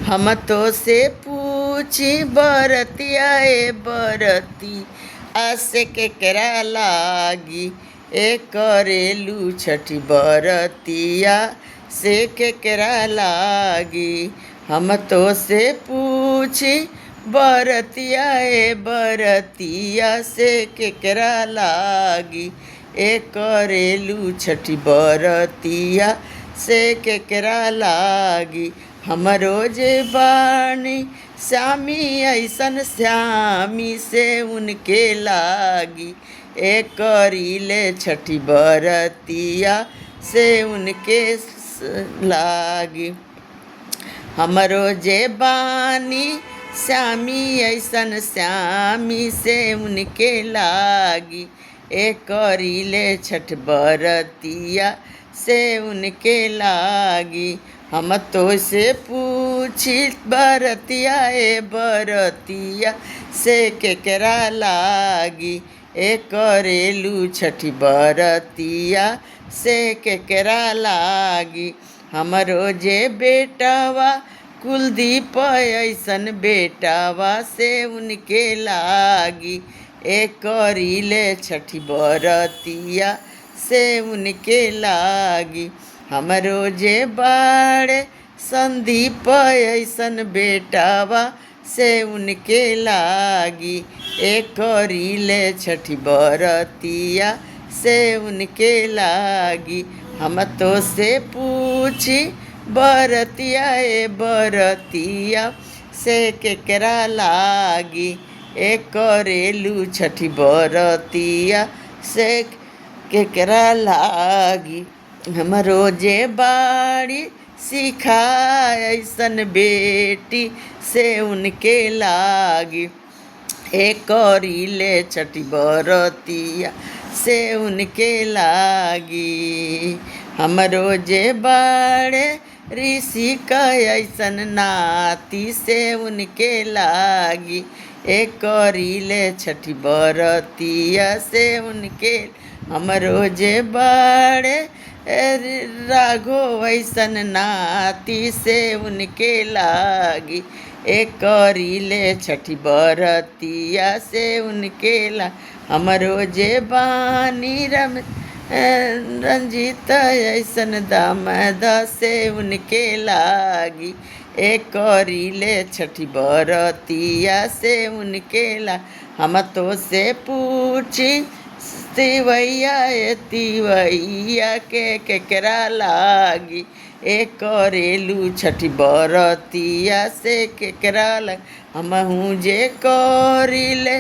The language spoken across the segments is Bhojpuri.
हम तो से पूछी बरतिया ए बरती आसे केकरा लागी ए करेलू छठी बरतिया से केकरा लागी। हम तो से पूछी बरतिया ए बरतिया से केकरा लागी ए करेलू छठी बरतिया से केकरा लागी। हमरो जे बानी श्यामी ऐसन श्यामी से उनके लागी ए करीले छठी बरतिया से उनके लागी। हमरो जे बानी श्यामी ऐसन श्यामी से उनके लागी ए करीले छठ बरतिया से उनके लागी। हम तो से पूछी बरतिया ए बरतिया से केकरा लागी ए करेलू छठी बरतिया से केकरा लागी। हमरो जे बेटावा कुलदीप ऐसन बेटावा से उनके लागी ए करीले छठी बरतिया से उनके लागी। हमरो जे बाड़े संदीप ऐसन बेटावा से उनके लागी ए करीले छठी बरतिया से उनके लागी। हम तो से पूछी बरतिया ए बरतिया से केकरा लागी ए करेलू छठी बरतिया से केकरा लागी। हमरो जे बाड़ी सिखा ऐसन बेटी से उनके लागी ए करीले छठी बरतिया से उनके लागी। हमरो जे बाड़े ऋषि का ऐसन नाती से उनके लागी ए करीले छठी बरतिया से उनके। हमरो जे बाड़े राघो वैसन नाती से उनके लागी ए करीले छठी बरतिया से उनके ला। हमरो जे बानी रंजीत ऐसन दामद से उनके लागी ए करीले छठी बरतिया से उनके ला। हम तो से पूछी तिवैया ए तिवैया के केकरा लागी ए करेलू छठी बरतिया से केकरा लागी। हमहू जे करीले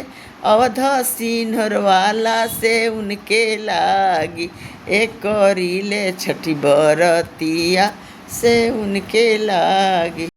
अवध सिन्हर वाला से उनके लागी ए करीले छठी बरतिया से उनके लागी।